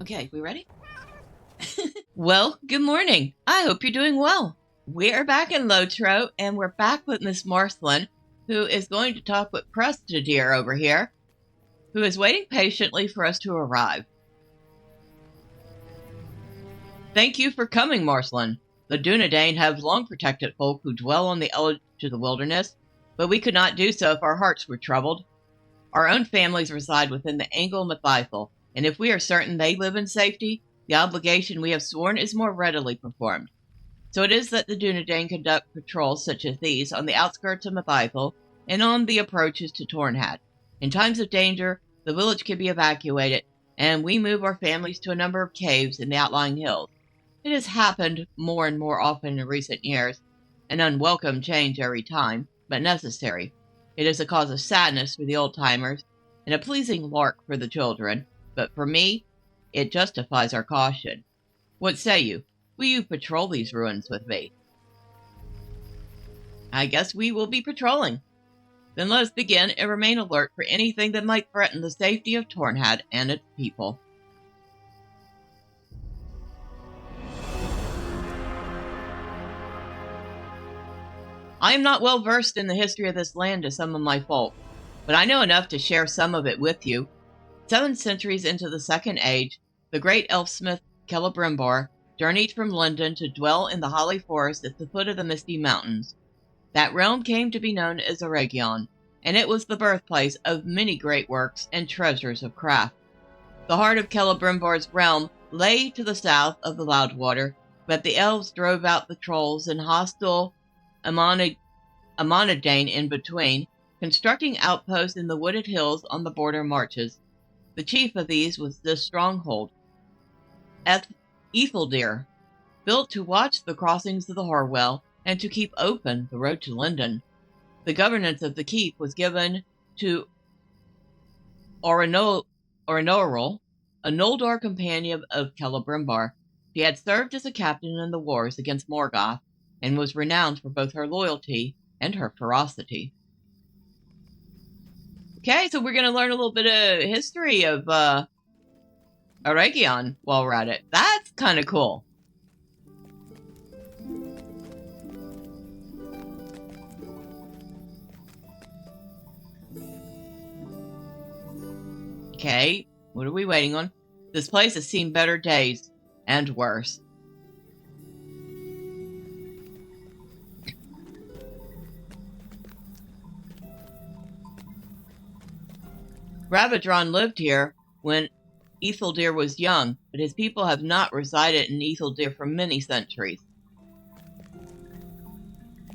Okay, we ready? Well, good morning. I hope you're doing well. We are back in LOTRO, and we're back with Miss Marcellene, who is going to talk with Prestadir over here, who is waiting patiently for us to arrive. Thank you for coming, Marcellene. The Dunedain have long protected folk who dwell on the edge of the wilderness, but we could not do so if our hearts were troubled. Our own families reside within the Angle of Mitheithel, and if we are certain they live in safety, the obligation we have sworn is more readily performed. So it is that the Dunedain conduct patrols such as these on the outskirts of Mitheithel and on the approaches to Tornhad. In times of danger, the village can be evacuated, and we move our families to a number of caves in the outlying hills. It has happened more and more often in recent years, an unwelcome change every time, but necessary. It is a cause of sadness for the old-timers, and a pleasing lark for the children, but for me, it justifies our caution. What say you? Will you patrol these ruins with me? I guess we will be patrolling. Then let us begin and remain alert for anything that might threaten the safety of Tornhad and its people. I am not well versed in the history of this land as some of my folk, but I know enough to share some of it with you. 7 centuries into the Second Age, the great elfsmith Celebrimbor journeyed from London to dwell in the Holly Forest at the foot of the Misty Mountains. That realm came to be known as Eregion, and it was the birthplace of many great works and treasures of craft. The heart of Celebrimbor's realm lay to the south of the Loudwater, but the elves drove out the trolls and hostile Amonadane in between, constructing outposts in the wooded hills on the border marches. The chief of these was this stronghold, Etheldir, built to watch the crossings of the Harwell and to keep open the road to London. The governance of the keep was given to Orenoril, a Noldor companion of Celebrimbor. She had served as a captain in the wars against Morgoth, and was renowned for both her loyalty and her ferocity. Okay, so we're going to learn a little bit of history of Eregion while we're at it. That's kind of cool. Okay, what are we waiting on? This place has seen better days and worse. Ravadron lived here when Etheldir was young, but his people have not resided in Etheldir for many centuries.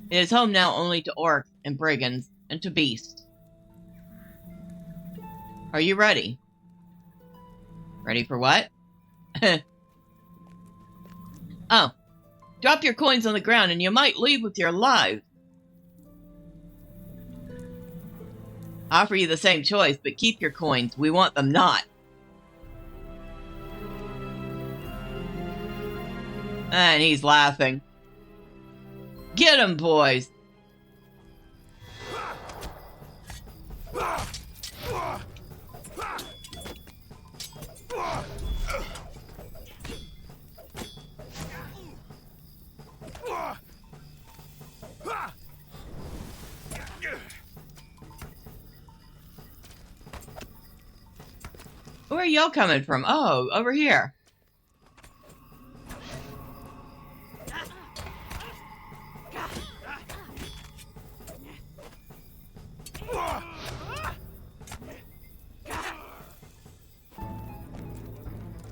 It is home now only to orcs and brigands and to beasts. Are you ready? Ready for what? Oh, drop your coins on the ground and you might leave with your lives. Offer you the same choice, but keep your coins. We want them not. And he's laughing. Get him, boys! Where are y'all coming from? Oh, over here.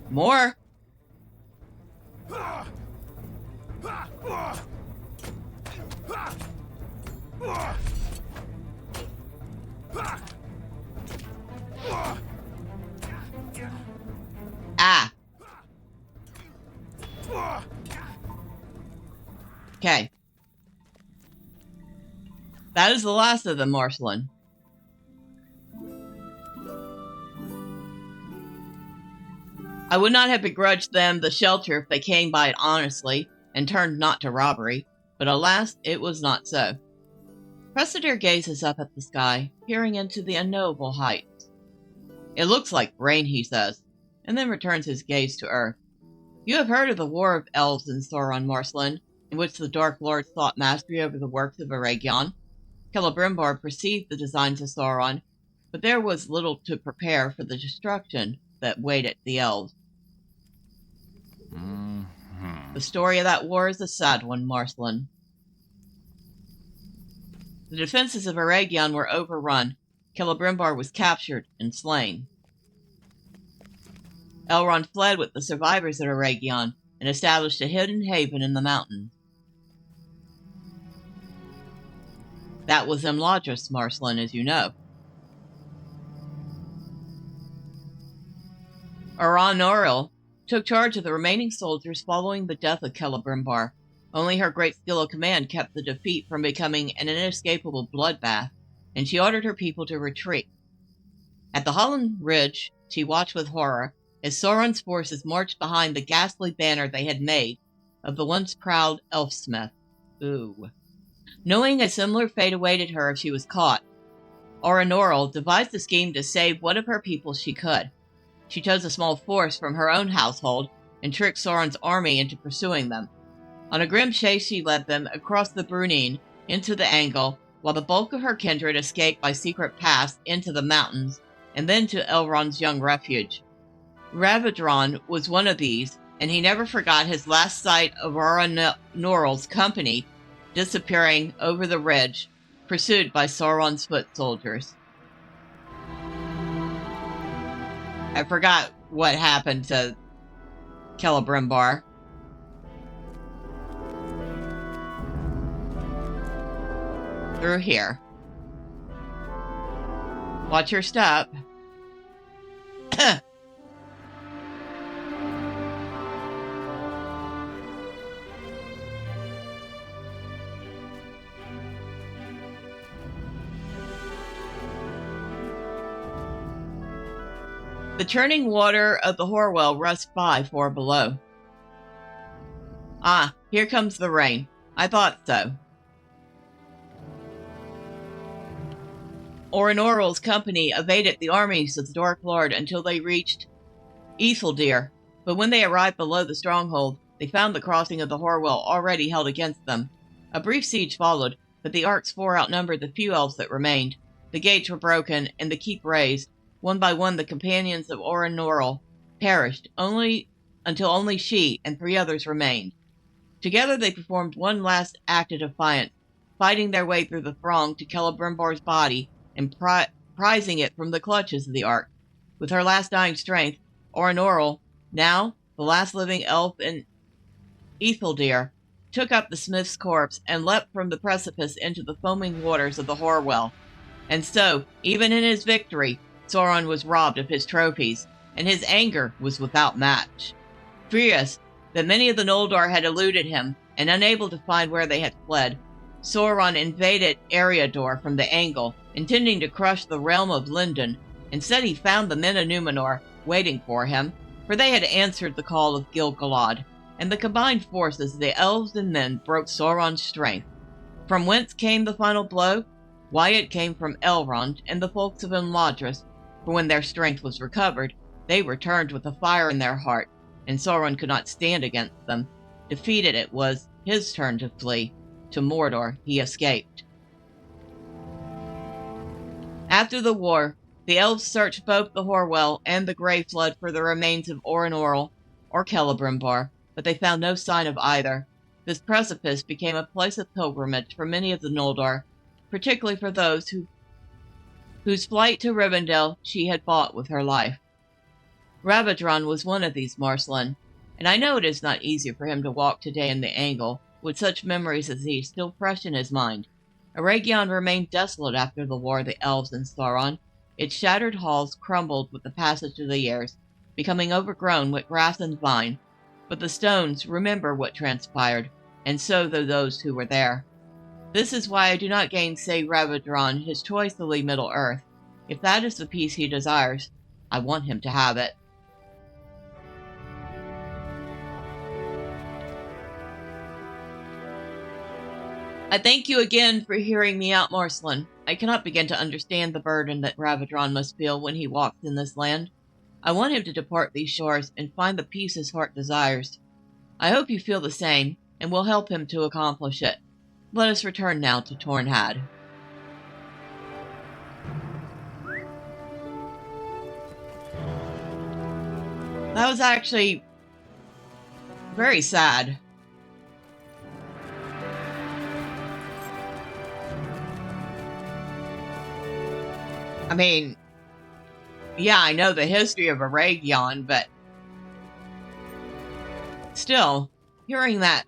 More. Ah. Okay. That is the last of them, Marcellene. I would not have begrudged them the shelter if they came by it honestly and turned not to robbery, but alas, it was not so. Prestadir gazes up at the sky, peering into the unknowable heights. It looks like rain, he says. and then returns his gaze to Earth. You have heard of the War of Elves in Sauron, Marcellene, in which the Dark Lord sought mastery over the works of Eregion. Celebrimbor perceived the designs of Sauron, but there was little to prepare for the destruction that waited the elves. The story of that war is a sad one, Marcellene. The defenses of Eregion were overrun. Celebrimbor was captured and slain. Elrond fled with the survivors of Eregion and established a hidden haven in the mountains. That was LOTRO, Marcellene, as you know. Eregion took charge of the remaining soldiers following the death of Celebrimbor. Only her great skill of command kept the defeat from becoming an inescapable bloodbath, and she ordered her people to retreat. At the Holland Ridge, she watched with horror as Sauron's forces marched behind the ghastly banner they had made of the once proud elfsmith. Knowing a similar fate awaited her if she was caught, Eregion devised a scheme to save what of her people she could. She chose a small force from her own household and tricked Sauron's army into pursuing them. On a grim chase she led them across the Brunine into the Angle, while the bulk of her kindred escaped by secret paths into the mountains and then to Elrond's young refuge. Ravadron was one of these, and he never forgot his last sight of Eregion company disappearing over the ridge, pursued by Sauron's foot soldiers. I forgot what happened to Celebrimbor. Through here. Watch your step. The churning water of the Horwell rushed by far below. Ah, here comes the rain. I thought so. Eregion's company evaded the armies of the Dark Lord until they reached Mitheithel, but when they arrived below the stronghold, they found the crossing of the Horwell already held against them. A brief siege followed, but the Arcs 4 outnumbered the few elves that remained. The gates were broken and the keep razed. One by one, the companions of Eregion perished, until only she and 3 others remained. Together they performed one last act of defiance, fighting their way through the throng to Celebrimbor's body and prizing it from the clutches of the Ark. With her last dying strength, Eregion, now the last living elf in Mitheithel, took up the smith's corpse and leapt from the precipice into the foaming waters of the Horwell. And so, even in his victory, Sauron was robbed of his trophies, and his anger was without match. Furious that many of the Noldor had eluded him, and unable to find where they had fled, Sauron invaded Eregion from the Angle, intending to crush the realm of Lindon. Instead, he found the men of Numenor waiting for him, for they had answered the call of Gil-galad, and the combined forces of the elves and men broke Sauron's strength. From whence came the final blow? Why, it came from Elrond and the folks of LOTRO, for when their strength was recovered, they returned with a fire in their heart, and Sauron could not stand against them. Defeated, it was his turn to flee. To Mordor he escaped. After the war, the elves searched both the Horwell and the Grey Flood for the remains of Eregion or Celebrimbor, but they found no sign of either. This precipice became a place of pilgrimage for many of the Noldor, particularly for those whose flight to Rivendell she had bought with her life. Ravadron was one of these, Marcellene, and I know it is not easy for him to walk today in the Angle, with such memories as these still fresh in his mind. Eregion remained desolate after the war of the elves and Sauron. Its shattered halls crumbled with the passage of the years, becoming overgrown with grass and vine. But the stones remember what transpired, and so do those who were there. This is why I do not gainsay Ravadron his choice to leave Middle-earth. If that is the peace he desires, I want him to have it. I thank you again for hearing me out, Marcellene. I cannot begin to understand the burden that Ravadron must feel when he walks in this land. I want him to depart these shores and find the peace his heart desires. I hope you feel the same, and will help him to accomplish it. Let us return now to Tornhad. That was actually very sad. I mean, yeah, I know the history of Eregion, but still, hearing that.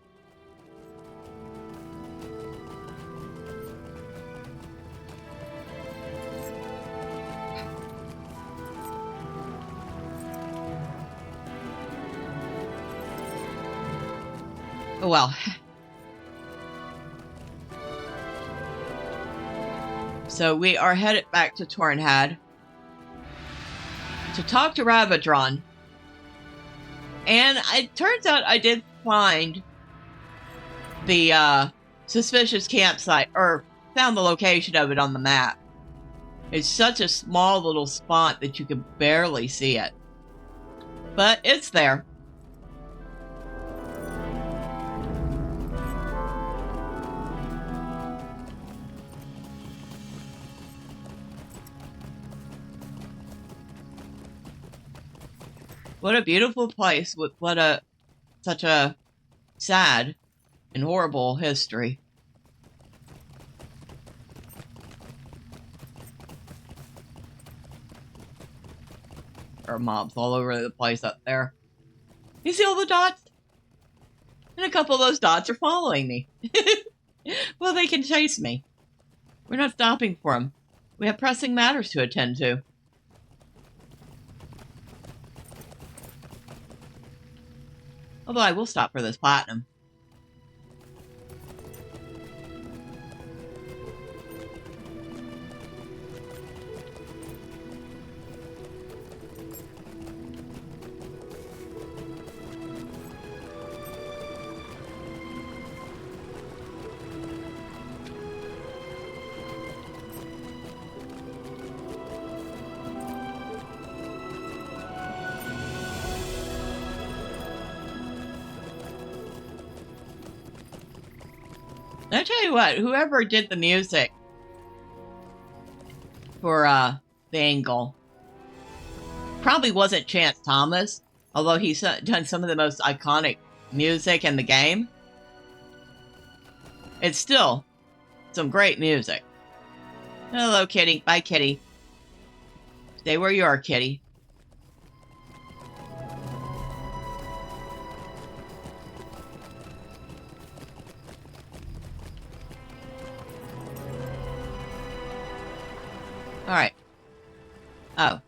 Oh well. So we are headed back to Tornhad to talk to Ravadron. And it turns out I did find the suspicious campsite, or found the location of it on the map. It's such a small little spot that you can barely see it. But it's there. What a beautiful place with such a sad and horrible history. There are mobs all over the place up there. You see all the dots? And a couple of those dots are following me. Well, they can chase me. We're not stopping for them. We have pressing matters to attend to. Although I will stop for this platinum. I tell you what, whoever did the music for the Angle probably wasn't Chance Thomas, although he's done some of the most iconic music in the game. It's still some great music. Hello, kitty. Bye, kitty. Stay where you are, kitty. Alright. Oh.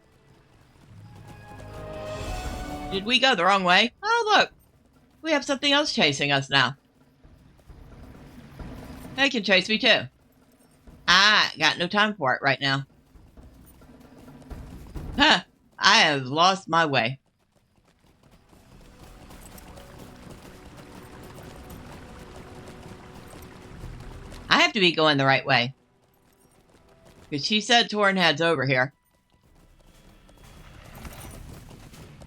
Did we go the wrong way? Oh, look! We have something else chasing us now. They can chase me too. I got no time for it right now. Huh! I have lost my way. I have to be going the right way. Because she said Tornhad's over here.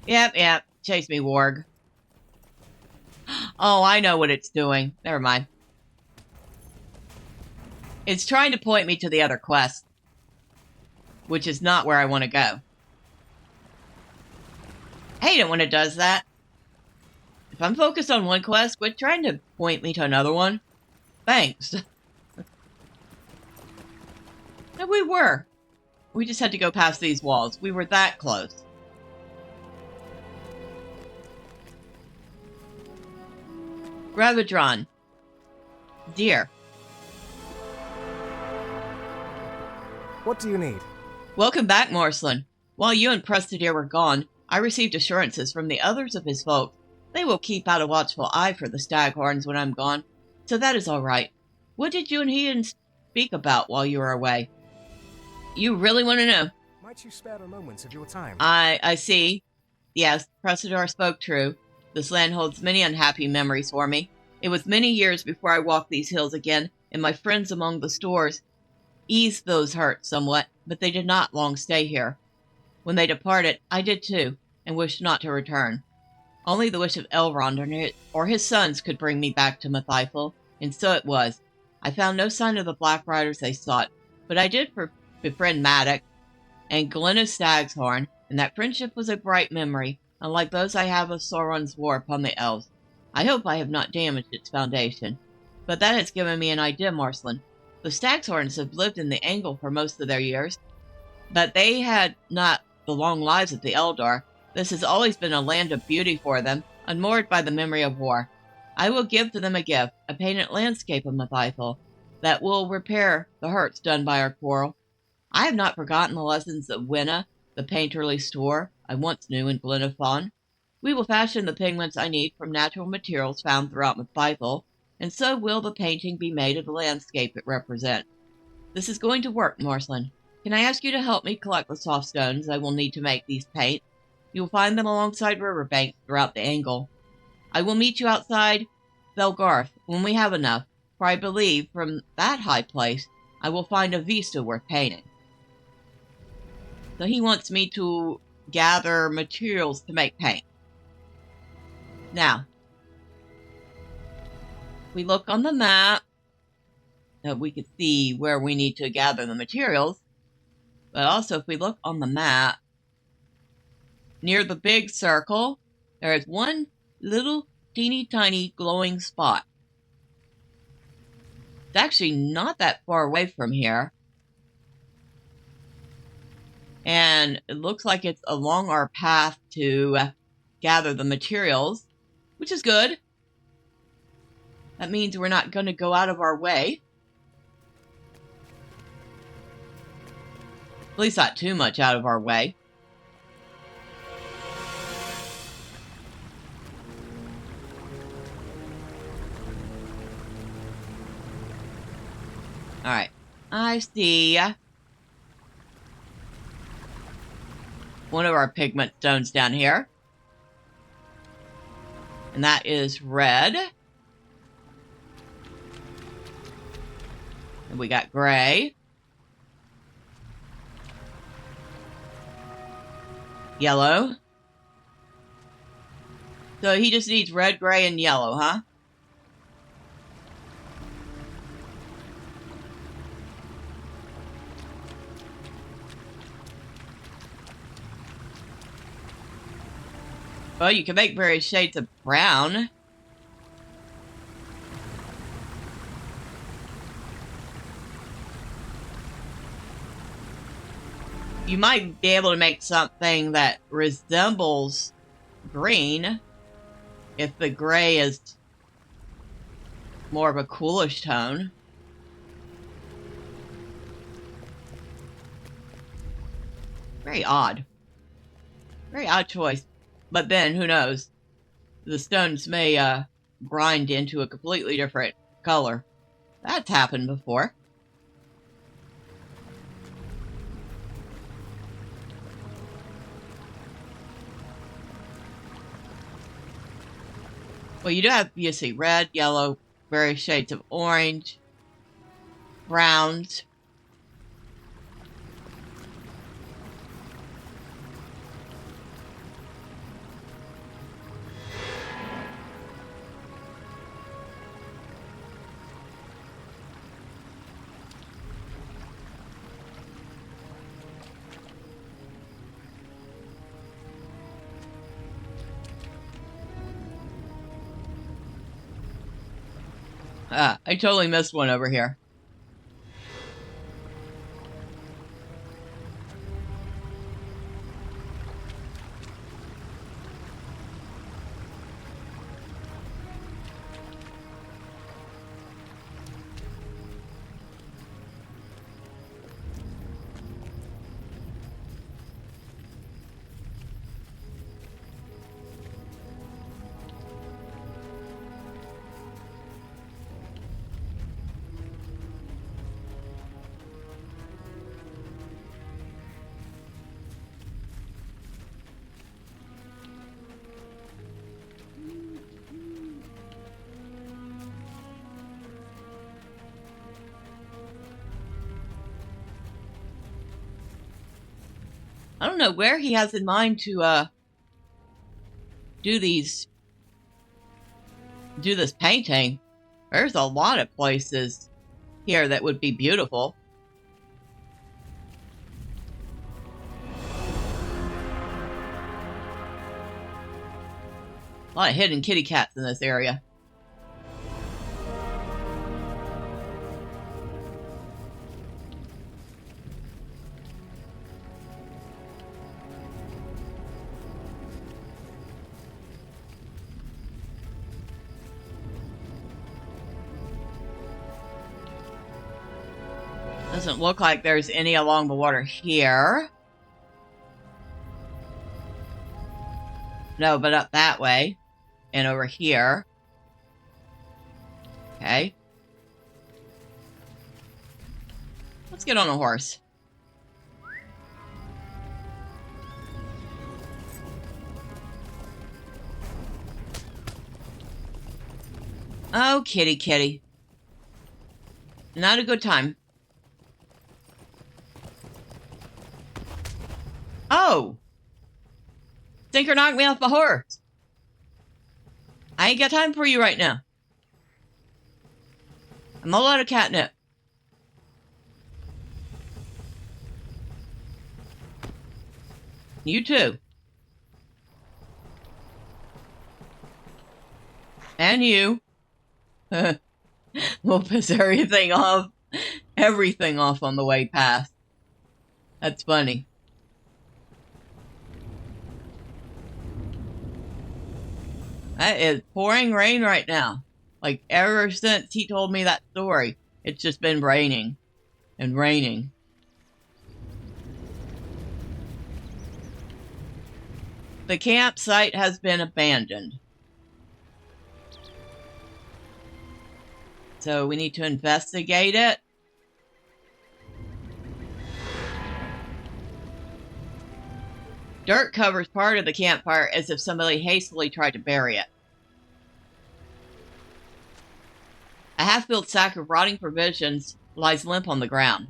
Yep. Chase me, warg. Oh, I know what it's doing. Never mind. It's trying to point me to the other quest. Which is not where I want to go. I hate it when it does that. If I'm focused on one quest, quit trying to point me to another one. Thanks. No, we were. We just had to go past these walls. We were that close. Ravadron. Dear. What do you need? Welcome back, Marcellene. While you and Prestadir were gone, I received assurances from the others of his folk. They will keep out a watchful eye for the staghorns when I'm gone, so that is all right. What did you and he speak about while you were away? You really want to know? Might you spare a moment of your time? I see. Yes, Prestadir spoke true. This land holds many unhappy memories for me. It was many years before I walked these hills again, and my friends among the stores eased those hurts somewhat, but they did not long stay here. When they departed, I did too, and wished not to return. Only the wish of Elrond or his sons could bring me back to Mitheithel, and so it was. I found no sign of the Black Riders they sought, but I did befriend Maddox and Glenna Stagshorn, and that friendship was a bright memory, unlike those I have of Sauron's war upon the elves. I hope I have not damaged its foundation. But that has given me an idea, Marcellene. The Stagshorns have lived in the Angle for most of their years, but they had not the long lives of the Eldar. This has always been a land of beauty for them, unmoored by the memory of war. I will give to them a gift, a painted landscape of Mitheithel, that will repair the hurts done by our quarrel. I have not forgotten the lessons of Winna, the painterly store I once knew in Glenafon. We will fashion the pigments I need from natural materials found throughout Mitheithel, and so will the painting be made of the landscape it represents. This is going to work, Marcellene. Can I ask you to help me collect the soft stones I will need to make these paints? You will find them alongside riverbanks throughout the Angle. I will meet you outside Velgarth when we have enough, for I believe from that high place I will find a vista worth painting. So he wants me to gather materials to make paint. Now, if we look on the map, we can see where we need to gather the materials. But also, if we look on the map, near the big circle, there is one little teeny tiny glowing spot. It's actually not that far away from here. And it looks like it's along our path to gather the materials, which is good. That means we're not going to go out of our way. At least not too much out of our way. Alright, I see one of our pigment stones down here. And that is red. And we got gray. Yellow. So he just needs red, gray, and yellow, huh? Well, you can make various shades of brown. You might be able to make something that resembles green if the gray is more of a coolish tone. Very odd. Very odd choice. But then, who knows? The stones may grind into a completely different color. That's happened before. Well, you do have, you see, red, yellow, various shades of orange, browns. I totally missed one over here. I don't know where he has in mind to do this painting. There's a lot of places here that would be beautiful. A lot of hidden kitty cats in this area. Doesn't look like there's any along the water here. No, but up that way. And over here. Okay. Let's get on a horse. Oh, kitty, kitty. Not a good time. Oh! Stinker knocked me off the horse. I ain't got time for you right now. I'm all out of catnip. You too. And you. We'll piss everything off on the way past. That's funny. That is pouring rain right now. Like, ever since he told me that story, it's just been raining and raining. The campsite has been abandoned. So we need to investigate it. Dirt covers part of the campfire as if somebody hastily tried to bury it. A half-filled sack of rotting provisions lies limp on the ground.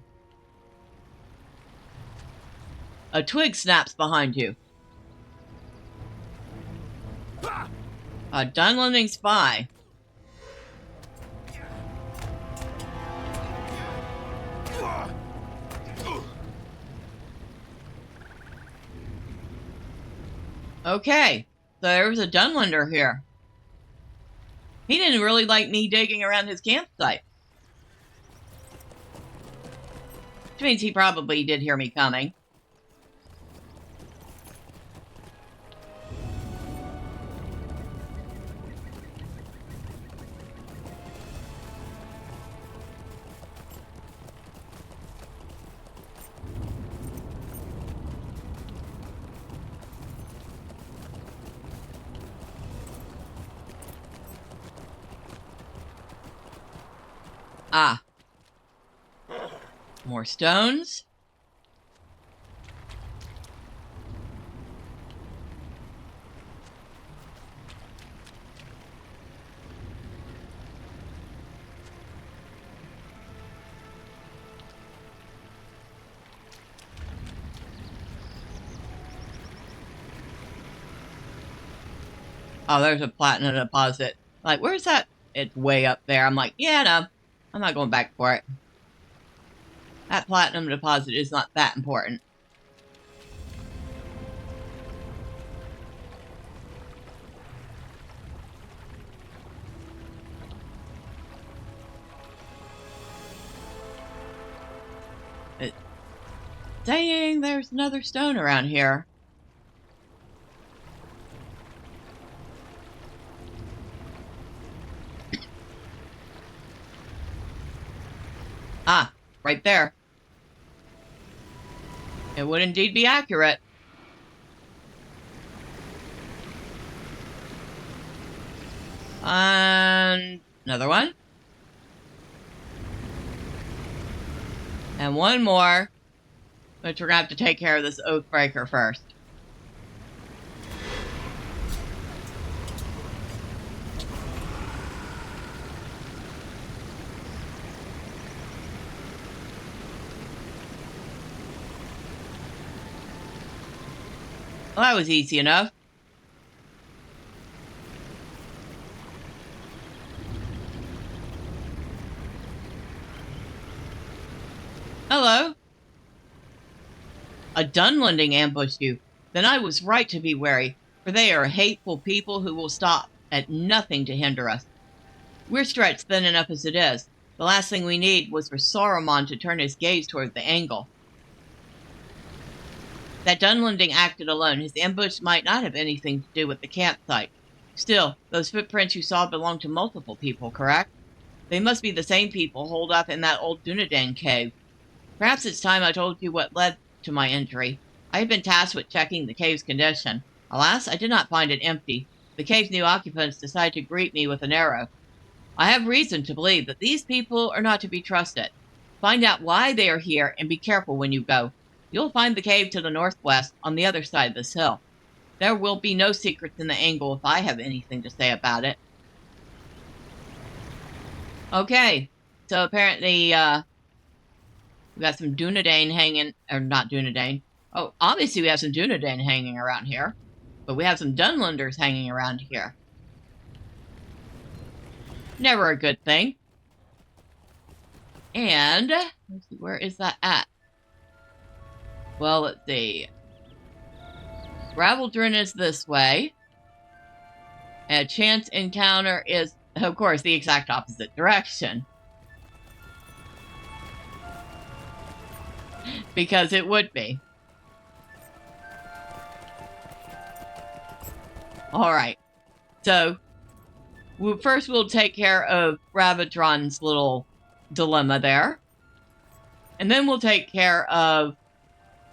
A twig snaps behind you. A Dunlending spy. Okay, so there's a Dunlander here. He didn't really like me digging around his campsite. Which means he probably did hear me coming. Ah. More stones. Oh, there's a platinum deposit. Like, where's that? It's way up there. I'm like, yeah, no. I'm not going back for it. That platinum deposit is not that important. Dang, there's another stone around here. Ah, right there. It would indeed be accurate. And another one. And one more. But we're going to have to take care of this Oathbreaker first. Well, that was easy enough. Hello. A Dunlending ambushed you. Then I was right to be wary, for they are hateful people who will stop at nothing to hinder us. We're stretched thin enough as it is. The last thing we need was for Sauron to turn his gaze toward the Angle. That Dunlending acted alone. His ambush might not have anything to do with the campsite. Still, those footprints you saw belong to multiple people, correct? They must be the same people holed up in that old Dunedain cave. Perhaps it's time I told you what led to my injury. I had been tasked with checking the cave's condition. Alas, I did not find it empty. The cave's new occupants decided to greet me with an arrow. I have reason to believe that these people are not to be trusted. Find out why they are here and be careful when you go. You'll find the cave to the northwest on the other side of this hill. There will be no secrets in the Angle if I have anything to say about it. Okay, so apparently, we got some Dunedain hanging, or not Dunedain. Oh, obviously we have some Dunedain hanging around here. But we have some Dunlenders hanging around here. Never a good thing. And, let's see, where is that at? Well, let's see. Graveldrin is this way. And Chance Encounter is, of course, the exact opposite direction. Because it would be. Alright. So, first we'll take care of Ravadron's little dilemma there. And then we'll take care of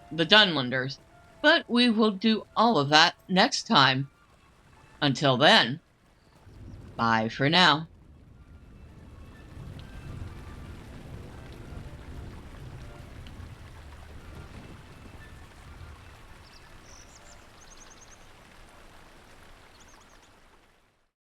the Dunlenders. But we will do all of that next time. Until then, bye for now.